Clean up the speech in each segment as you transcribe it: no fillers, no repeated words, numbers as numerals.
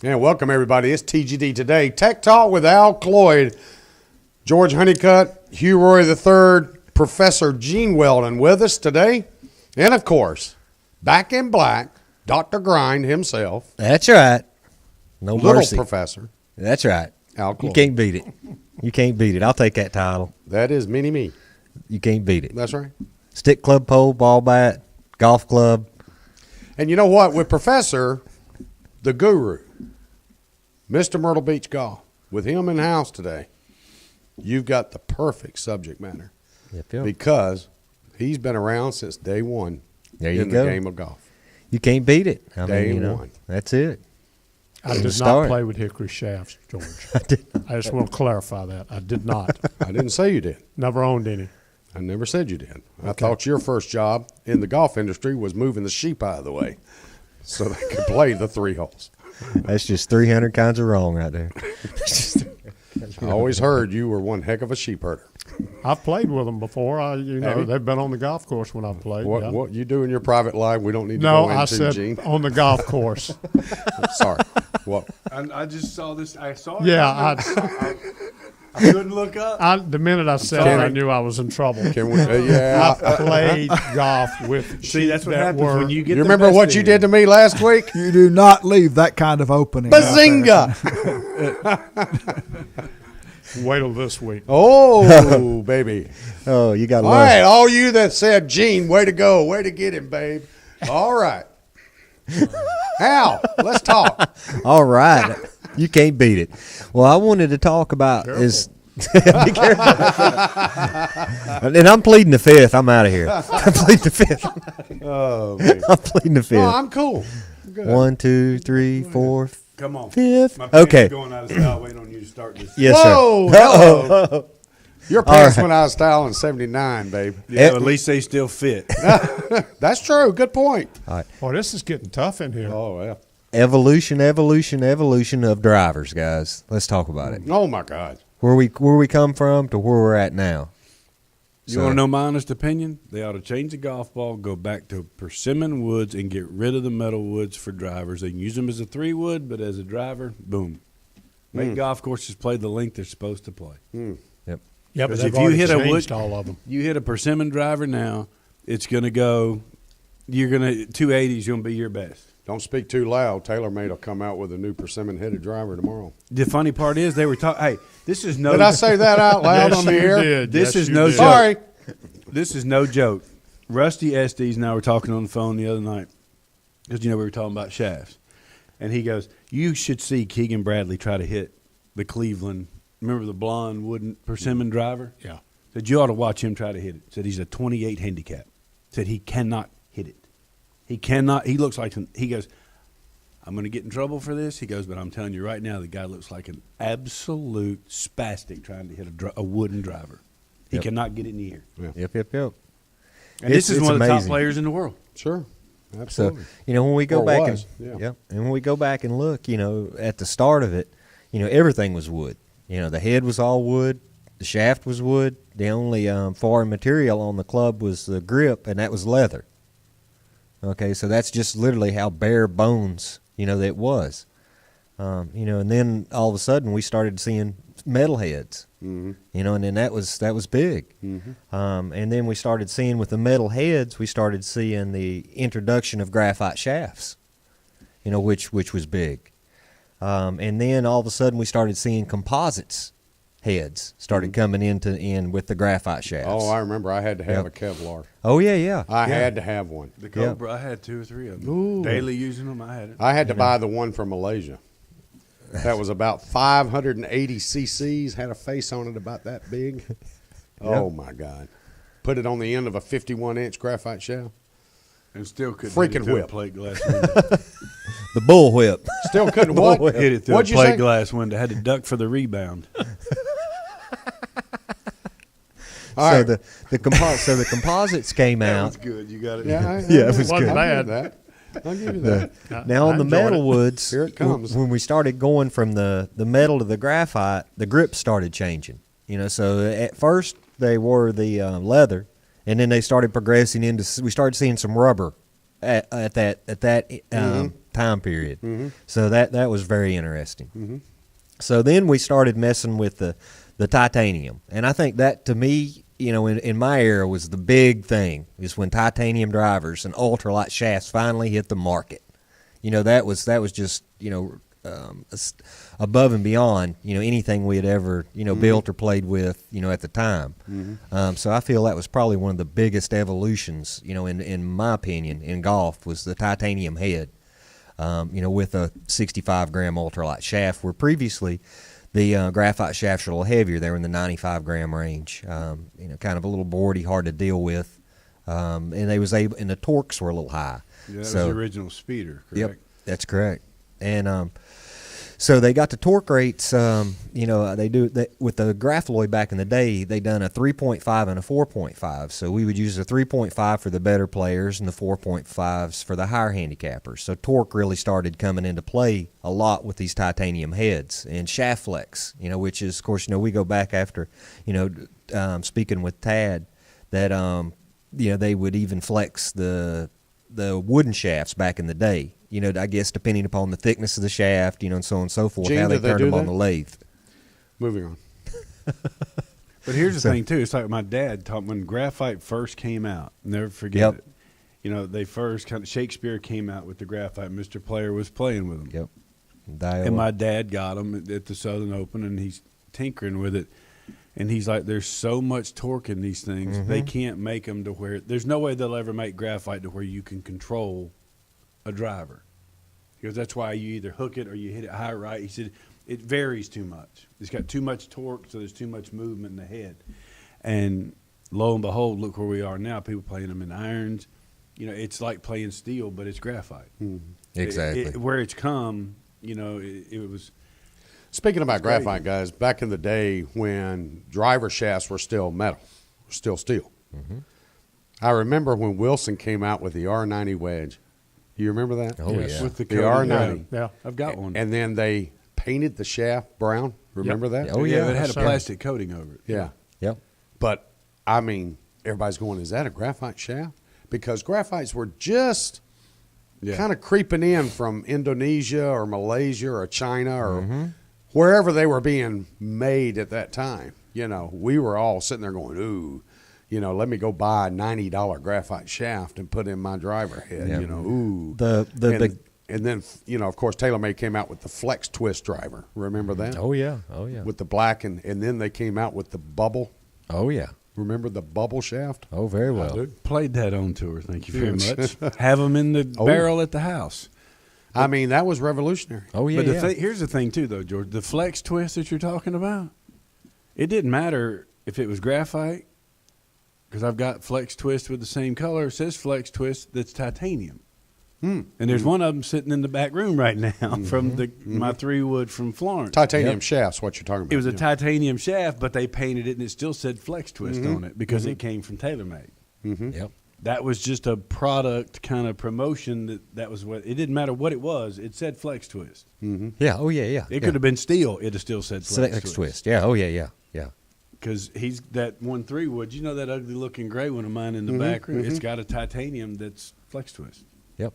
And welcome, everybody. It's TGD Today. Tech Talk with Al Cloyd, George Honeycutt, Hugh Roy III, Professor Gene Weldon with us today. And, of course, back in black, Dr. Grind himself. That's right. No Little mercy. Professor. That's right. Al Cloyd. You can't beat it. You can't beat it. I'll take that title. That is mini-me. You can't beat it. That's right. Stick, club, pole, ball bat, golf club. And you know what? With Professor, the guru, Mr. Myrtle Beach Golf, with him in house today, you've got the perfect subject matter. Yep. Because he's been around since day one There you in go. the game of golf. You can't beat it. Day one. That's it. I From did the start. not play with hickory shafts, George. I just want to clarify that. I did not. I didn't say you did. Never owned any. I never said you did. I thought your first job in the golf industry was moving the sheep out of the way so they could play the 3 holes. That's just 300 kinds of wrong right there. I always heard you were one heck of a sheep herder. I've played with them before. Have you? They've been on the golf course when I've played. What yeah. what you do in your private life, we don't need to No, go into, I said Gene. on the golf course. Sorry. What? I just saw this. I saw it. Yeah, I couldn't look up. the minute I said it, I knew I was in trouble. Can we, yeah. I played golf with See, sheep that's what that happens were, when you get. You the remember best what you in. did to me last week? You do not leave that kind of opening. Bazinga! wait till this week. Oh, baby. Oh, you got to All love right, all you that said, Gene, way to go. Way to get him, babe. All right. Al, let's talk. All right. You can't beat it. Well, I wanted to talk about is be careful. And I'm pleading the fifth. I'm out of here. I'm pleading the fifth. Oh, man. I'm pleading the fifth. No, I'm cool. I'm good. 1, 2, 3, 4, Come on. fifth. My pen's Okay. going out of style. Waiting on you to start this. Yes, Whoa, sir. hello. Your pants right. went out of style in 79, babe. Yeah, at least they still fit. That's true. Good point. Boy, this is getting tough in here. Oh, yeah. Evolution of drivers, guys. Let's talk about it. Oh, my God. Where we come from to where we're at now. You want to know my honest opinion? They ought to change the golf ball, go back to persimmon woods, and get rid of the metal woods for drivers. They can use them as a 3-wood, but as a driver, boom. Make golf courses play the length they're supposed to play. Yeah, but 'Cause they've if you already hit a changed wood- all of them. You hit a persimmon driver now, it's going to go. You're going to 280 is going to be your best. Don't speak too loud. TaylorMade will come out with a new persimmon-headed driver tomorrow. The funny part is they were talking. Hey, this is no. Did I say that out loud Yes, on the you air? did. This Yes, is you no did. joke. Sorry. This is no joke. Rusty Estes and I were talking on the phone the other night because we were talking about shafts, and he goes, "You should see Keegan Bradley try to hit the Cleveland. Remember the blonde wooden persimmon driver? Yeah. Said you ought to watch him try to hit it. Said he's a 28 handicap. Said he cannot hit it. He cannot. He looks like he goes. I'm going to get in trouble for this. He goes, but I'm telling you right now, the guy looks like an absolute spastic trying to hit a wooden driver. He Yep. cannot get it in the air. Yep. And this is It's one of the top amazing. players in the world. Sure. So, Absolutely. when we go Or back was, and yeah. and when we go back and look, at the start of it, everything was wood. The head was all wood, the shaft was wood. The only foreign material on the club was the grip, and that was leather. Okay, so that's just literally how bare bones, that was. And then all of a sudden we started seeing metal heads. Mm-hmm. And then that was big. And then we started seeing with the metal heads, we started seeing the introduction of graphite shafts, which was big. And then all of a sudden we started seeing composites heads started coming in with the graphite shafts. Oh, I remember. I had to have Yep. a Kevlar. Oh, yeah. I had to have one. The Cobra, I had 2 or 3 of them. Ooh. Daily using them, I had it. I had to buy the one from Malaysia. That was about 580 cc's, had a face on it about that big. Oh, my God. Put it on the end of a 51-inch graphite shaft. And still couldn't Freaking hit it through whip. a plate glass window. The bull whip. Still couldn't what? Hit it through What'd a you plate say? glass window. Had to duck for the rebound. All So right. the composites came That out. was good. You got it. Yeah, Yeah, it was Wasn't good. I'll bad. give you that. I'll give you that. Now I on the enjoyed metal it. woods, Here it comes. when we started going from the metal to the graphite, the grips started changing. So at first they were the leather, and then they started progressing into. We started seeing some rubber at that time period. So that was very interesting. So then we started messing with the titanium, and I think that, to me, in my era, was the big thing, is when titanium drivers and ultralight shafts finally hit the market. That was just above and beyond anything we had ever built or played with at the time. So I feel that was probably one of the biggest evolutions in my opinion in golf, was the titanium head. With a 65-gram ultralight shaft, where previously the graphite shafts are a little heavier. They were in the 95-gram range. Kind of a little boardy, hard to deal with, and and the torques were a little high. Yeah, that was the original speeder, correct? Yep, that's correct. And so they got the torque rates. They do with the Grafaloy back in the day. They done a 3.5 and a 4.5. So we would use a 3.5 for the better players and the 4.5s for the higher handicappers. So torque really started coming into play a lot with these titanium heads and shaft flex. Which is, of course, we go back after, speaking with Tad, that they would even flex the wooden shafts back in the day. I guess depending upon the thickness of the shaft, and so on and so forth, Gene, how they did they turned do them on that? the lathe. Moving on. But here's the thing, too. It's like my dad taught when graphite first came out. Never forget Yep. it. They first Shakespeare came out with the graphite. Mr. Player was playing with them. Yep. And my dad got them at the Southern Open, and he's tinkering with it. And he's like, there's so much torque in these things, they can't make them to where – there's no way they'll ever make graphite to where you can control a driver. Because that's why you either hook it or you hit it high right. He said it varies too much. It's got too much torque, so there's too much movement in the head. And lo and behold, look where we are now. People playing them in irons. It's like playing steel, but it's graphite. Exactly. Where it's come, it was – Speaking about graphite, guys, back in the day when driver shafts were still metal, still steel, I remember when Wilson came out with the R90 wedge. You remember that? Oh, Yes. yeah. with the R90. Yeah. I've got one. And then they painted the shaft brown. Remember that? Oh, yeah. It had a sir. plastic coating over it. Yeah. Yep. But, I mean, everybody's going, is that a graphite shaft? Because graphites were just kind of creeping in from Indonesia or Malaysia or China or wherever they were being made at that time. We were all sitting there going, ooh, let me go buy a $90 graphite shaft and put in my driver head, Yeah. ooh. And then, of course, TaylorMade came out with the Flex Twist driver. Remember that? Oh, yeah. Oh, yeah. With the black, and then they came out with the bubble. Oh, yeah. Remember the bubble shaft? Oh, very well. Played that on tour. Thank you very much. Have them in the barrel at the house. I mean, that was revolutionary. Oh, yeah. But here's the thing, too, though, George. The Flex Twist that you're talking about, it didn't matter if it was graphite, because I've got Flex Twist with the same color. It says Flex Twist that's titanium. And there's one of them sitting in the back room right now from my 3-wood from Florence. Titanium shafts, what you're talking about. It was a titanium shaft, but they painted it and it still said Flex Twist on it because it came from TaylorMade. Yep. That was just a product kind of promotion. That was what it didn't matter what it was. It said Flex Twist. Yeah. Oh, yeah, yeah. It could have been steel. It'd have still said Flex Twist. Yeah. Oh, yeah, yeah. Yeah. Because he's that 1-3 wood. You know that ugly looking gray one of mine in the back room. It's got a titanium that's Flex Twist. Yep.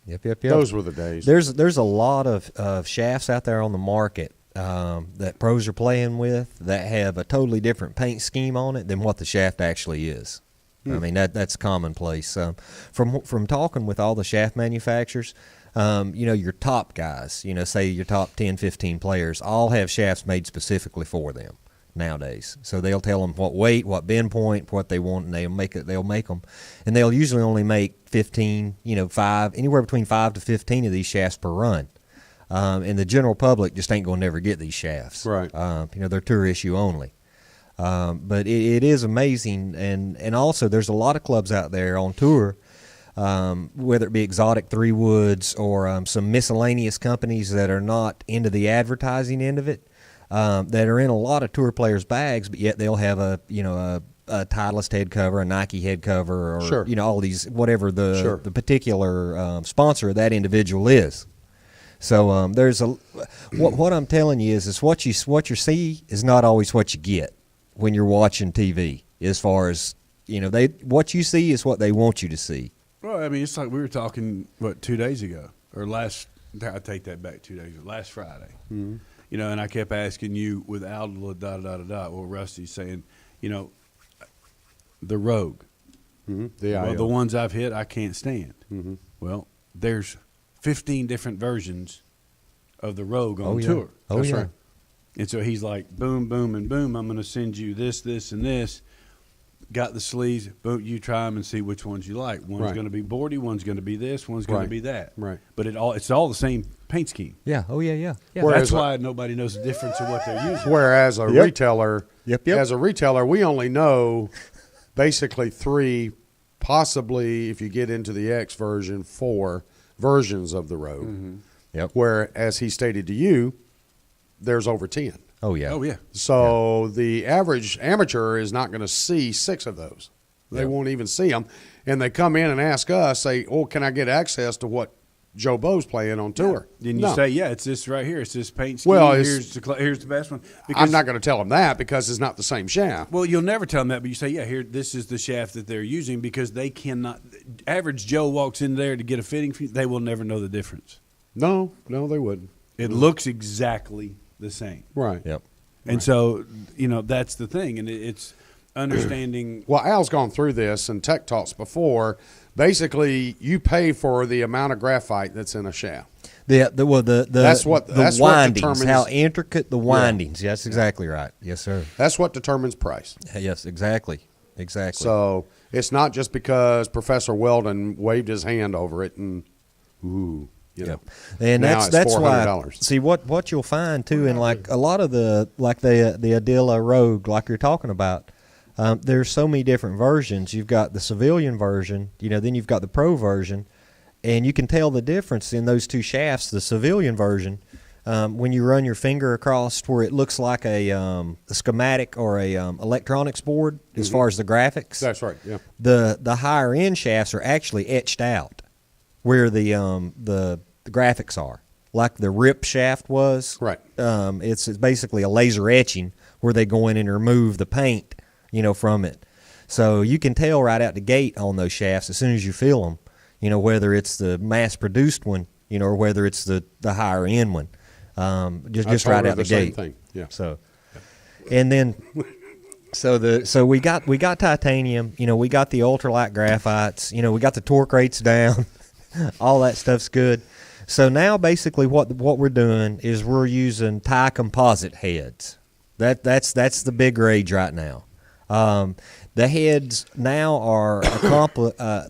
Yep. Those were the days. There's a lot of shafts out there on the market that pros are playing with that have a totally different paint scheme on it than what the shaft actually is. I mean, that's commonplace. From talking with all the shaft manufacturers, your top guys, say your top 10, 15 players, all have shafts made specifically for them nowadays. So they'll tell them what weight, what bend point, what they want, and they'll make them. And they'll usually only make 15, anywhere between 5 to 15 of these shafts per run. And the general public just ain't going to never get these shafts. Right. They're tour issue only. But it is amazing, and also there's a lot of clubs out there on tour, whether it be exotic 3-woods or some miscellaneous companies that are not into the advertising end of it, that are in a lot of tour players' bags, but yet they'll have a Titleist head cover, a Nike head cover, or all these whatever the particular sponsor of that individual is. So there's what I'm telling you is what you see is not always what you get when you're watching TV, as far as, what you see is what they want you to see. Well, I mean, it's like we were talking, 2 days ago or last I take that back 2 days. Last Friday, you know, and I kept asking you without Well, Rusty's saying, you know, the Rogue. The The ones I've hit, I can't stand. Well, there's 15 different versions of the Rogue on tour. Oh, That's yeah. right. And so he's like, boom, boom, and boom. I'm going to send you this, this, and this. Got the sleeves. Boom, you try them and see which ones you like. One's Right. going to be boardy. One's going to be this. One's going Right. to be that. Right. But it's all the same paint scheme. Yeah. Oh yeah. Yeah. Yeah. Whereas That's why nobody knows the difference of what they're using. Whereas a retailer, Yep. as a retailer, we only know basically 3, possibly if you get into the X version, 4 versions of the Rogue. Yep. Where, as he stated to you, there's over 10. Oh yeah. Oh, yeah. So the average amateur is not going to see 6 of those. They won't even see them. And they come in and ask us, say, oh, can I get access to what Joe Bo's playing on tour? Then you No. say, yeah, it's this right here. It's this paint scheme. Well, here's the best one. I'm not going to tell them that because it's not the same shaft. Well, you'll never tell them that, but you say, yeah, here, this is the shaft that they're using because they cannot. Average Joe walks in there to get a fitting, they will never know the difference. No, they wouldn't. It looks exactly the same. Right. Yep. And so, you know, that's the thing. And it's understanding. Well, Al's gone through this in Tech Talks before. Basically, you pay for the amount of graphite that's in a shaft. The That's what windings, determines- how intricate the windings. Yeah. That's exactly right. Yes, sir. That's what determines price. Yes, exactly. Exactly. So it's not just because Professor Weldon waved his hand over it and, ooh, you know. And Now that's it's why. $400. See what you'll find too, in like a lot of the Adilla Rogue, like you're talking about. There's so many different versions. You've got the civilian version, you know. Then you've got the pro version, and you can tell the difference in those two shafts. The civilian version, when you run your finger across where it looks like a schematic or a electronics board as far as the graphics. That's right, yeah. The higher end shafts are actually etched out where the graphics are, like the RIP shaft was. Right. It's basically a laser etching where they go in and remove the paint, you know, from it. So you can tell right out the gate on those shafts as soon as you feel them, you know, whether it's the mass produced one, you know, or whether it's the higher end one. Just told right her out the the same gate. thing, yeah. So, and then. So we got titanium, you know, we got the ultralight graphites, you know, we got the torque rates down, all that stuff's good. So now basically what we're doing is we're using Thai composite heads. That's the big rage right now. The heads now are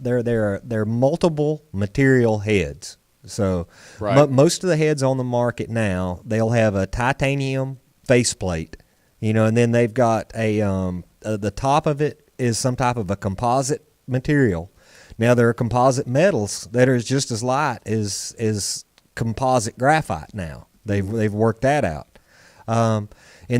they're multiple material heads. So Right. most of the heads on the market now, they'll have a titanium faceplate. You know, and then they've got the top of it is some type of a composite material. Now there are composite metals that are just as light as composite graphite. Now they've worked that out. And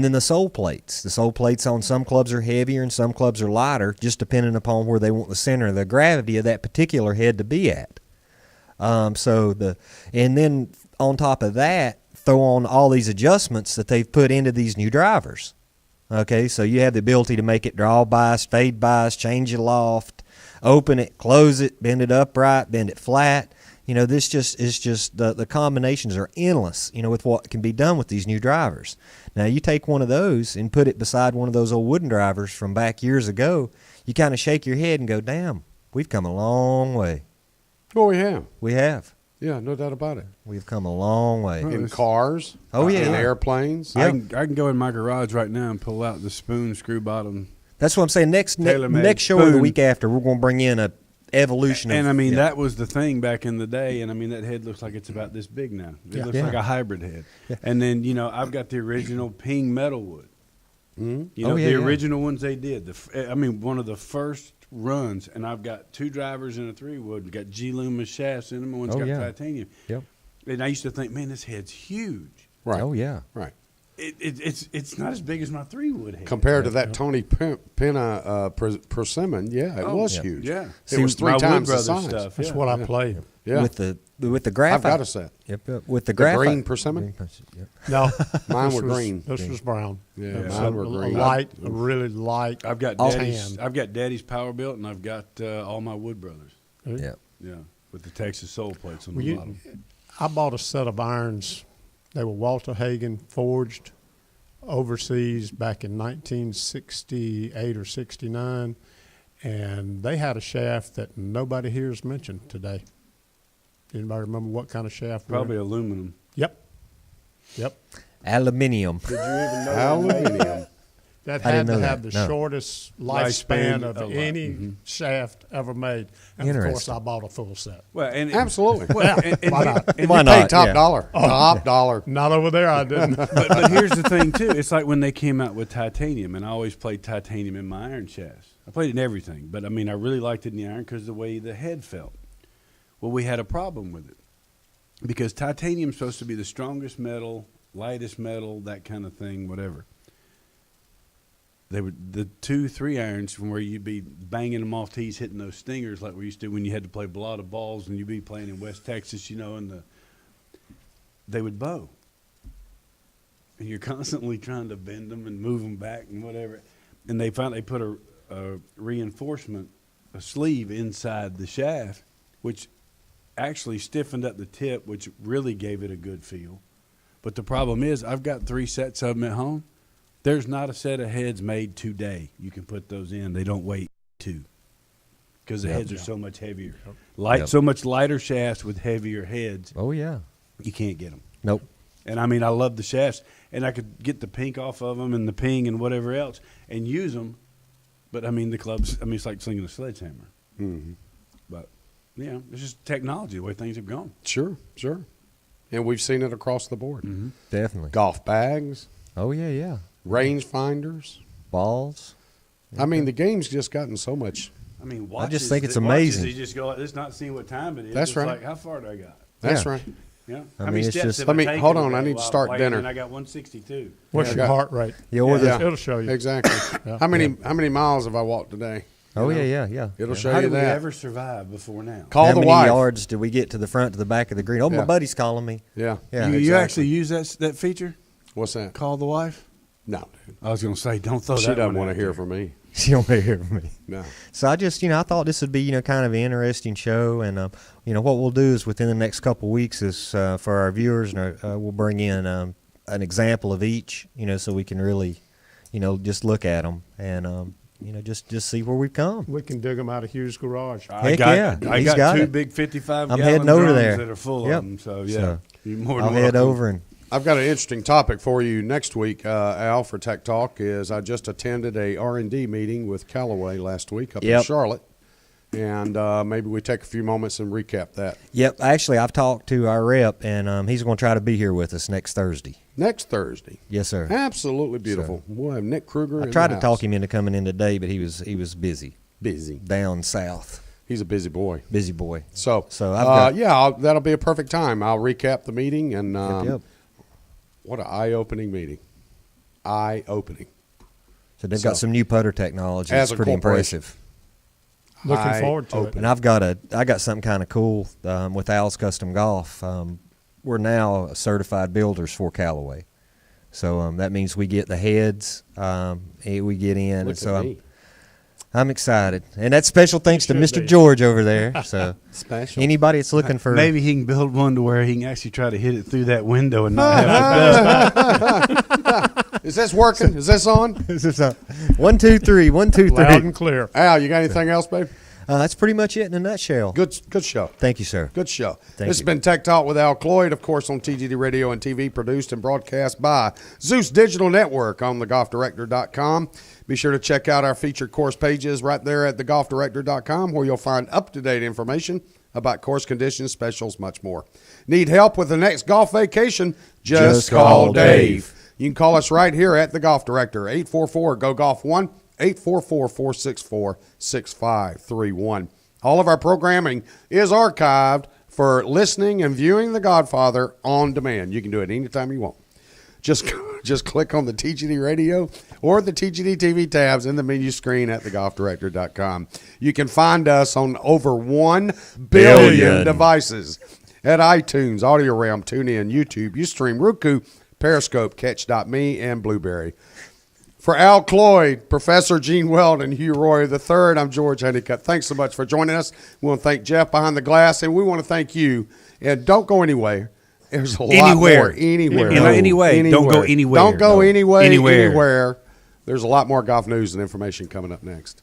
then the sole plates. The sole plates on some clubs are heavier and some clubs are lighter, just depending upon where they want the center of the gravity of that particular head to be at. And then on top of that, throw on all these adjustments that they've put into these new drivers. Okay, so you have the ability to make it draw bias, fade bias, change the loft, open it, close it, bend it upright, bend it flat. You know, this is just the combinations are endless, you know, with what can be done with these new drivers. Now, you take one of those and put it beside one of those old wooden drivers from back years ago, you kind of shake your head and go, damn, we've come a long way. Well, we have. We have. Yeah, no doubt about it. We've come a long way. In cars. Oh, yeah, In yeah. airplanes. Yeah. I can go in my garage right now and pull out the spoon screw bottom. That's what I'm saying. Next Tailor-made show or the spoon. week after, we're going to bring in a evolution of. And I mean, yeah. that was the thing back in the day. And I mean, that head looks like it's about this big now. It looks Yeah. like a hybrid head. And then, you know, I've got the original Ping metal wood. You know, Oh, yeah, the yeah. original ones they did. One of the first runs. And I've got 2 drivers and a 3-wood. We've got G Loomis shafts in them. And one's Oh, got yeah. titanium. Yep. And I used to think, man, this head's huge. Right. Oh yeah. Right. It's not as big as my 3-wood head. Compared to that Tony Penna persimmon, yeah, it was yeah. huge. Yeah. It was 3 my times Wood the Brothers size. stuff. That's yeah. what I play. Yeah. With the graphite. I've got a set. Yep. With the The graphite. green persimmon? Yep. No, Mine this were was- green. This was brown. Yeah, It was mine were green. a really light. I've got All Daddy's. tan. I've got Daddy's Power Built, and I've got all my Wood Brothers. Yeah. Yeah, with the Texas Soul plates on Well, the you- bottom. I bought a set of irons. They were Walter Hagen forged overseas back in 1968 or 69, and they had a shaft that nobody here has mentioned today. Anybody remember what kind of shaft? Probably aluminum. Yep. Aluminium. Did you even know Aluminium. That I had didn't to know have that, the no. shortest Lifespan lifespan of of any shaft ever made. And of course, Interesting. I bought a full set. Well, and Absolutely. Well, and Why not? And Why you not? paid top Yeah. dollar. Top dollar. Not over there, I didn't. but here's the thing too. It's like when they came out with titanium, and I always played titanium in my iron shafts. I played it in everything, but I mean, I really liked it in the iron because the way the head felt. Well, we had a problem with it because titanium's supposed to be the strongest metal, lightest metal, that kind of thing, whatever. They were the 2-3 irons from where you'd be banging them off tees, hitting those stingers like we used to when you had to play a lot of balls, and you'd be playing in West Texas, and they would bow. And you're constantly trying to bend them and move them back and whatever. And they finally put a reinforcement, a sleeve inside the shaft, which actually stiffened up the tip, which really gave it a good feel. But the problem is, I've got 3 sets of them at home. There's not a set of heads made today. You can put those in. They don't weigh 2 because the heads are so much heavier. Yep. So much lighter shafts with heavier heads. Oh, yeah. You can't get them. Nope. And I mean, I love the shafts, and I could get the pink off of them and the ping and whatever else and use them. But I mean, the clubs. I mean, it's like slinging a sledgehammer. Mm-hmm. But yeah, it's just technology, the way things have gone. Sure. And we've seen it across the board. Mm-hmm. Definitely. Golf bags, Oh, yeah. range finders. Balls. I mean, the game's just gotten so much. I mean, I just think it's watches, amazing. You just go, it's not seeing what time it is. That's It's right. like, how far do I got? That's Yeah. right. Yeah. I How mean, many it's steps just- have Let me- taken hold on, today I need to while start playing? dinner. And I got 162. What's Yeah. your heart rate? Yeah, or the, It'll show you. Exactly. Yeah. How many miles have I walked today? Oh, You know? yeah. It'll show How you did we that. ever survive before now? Call How the many wife. yards did we get to the front to the back of the green? Oh, Yeah. my buddy's calling me. Yeah. Yeah. You exactly. actually use that feature? What's that? Call the wife? No, dude. I was going to say, don't throw She that doesn't one want out to hear there. from me. She don't want to hear from me. No. So I just, I thought this would be, kind of an interesting show. And, what we'll do is within the next couple of weeks is for our viewers, and we'll bring in an example of each, so we can really, just look at them and, just see where we've come. We can dig them out of Hughes' garage. I Heck got, yeah, I he's got got 2 it. big 55 I'm gallon heading over drums there. that are full Yep. of them. So, yeah, So, you're more I'll than head welcome. over and I've got an interesting topic for you next week, Al, for Tech Talk. Is I just attended a R&D meeting with Callaway last week up in Yep. Charlotte, and maybe we take a few moments and recap that. Yep, actually, I've talked to our rep, and he's going to try to be here with us next Thursday. Next Thursday. Yes, sir. Absolutely beautiful. We'll have Nick Kruger. I in tried the to talk house. him into coming in today, but he was busy Busy. down south. He's a busy boy. Busy boy. So I've got that'll be a perfect time. I'll recap the meeting and yep. what an eye-opening meeting. Eye-opening. So they've So, got some new putter technology. as It's a pretty corporation. impressive. Looking forward to it. Eye-opening. And I got something kind of cool with Al's Custom Golf. We're now certified builders for Callaway, so that means we get the heads. We get in, Look and so at me. I'm excited. And that's special thanks to should Mr. be. George over there. So Special. anybody that's looking for Maybe he can build one to where he can actually try to hit it through that window and not have to dust. Is this working? Is this on? This is 1, 2, 3, 1, 2, 3. Loud and clear. Al, you got anything else, babe? That's pretty much it in a nutshell. Good show. Thank you, sir. Good show. Thank This has you. been Tech Talk with Al Cloyd, of course, on TGD Radio and TV, produced and broadcast by Zeus Digital Network on thegolfdirector.com. Be sure to check out our featured course pages right there at thegolfdirector.com, where you'll find up-to-date information about course conditions, specials, much more. Need help with the next golf vacation? Just call Dave. You can call us right here at The Golf Director, 844-GO-GOLF-1, 844-464-6531. All of our programming is archived for listening and viewing The Godfather on demand. You can do it anytime you want. Just click on the TGD Radio or the TGD TV tabs in the menu screen at thegolfdirector.com. You can find us on over 1 billion devices at iTunes, Audio Realm, TuneIn, YouTube, Ustream, Roku, Periscope, Catch.me, and Blueberry. For Al Cloyd, Professor Gene Weldon, and Hugh Roy III, I'm George Honeycutt. Thanks so much for joining us. We want to thank Jeff behind the glass, and we want to thank you. And don't go anywhere. There's a lot more anywhere. Anyway, don't go anywhere. Don't go Anywhere. anywhere. There's a lot more golf news and information coming up next.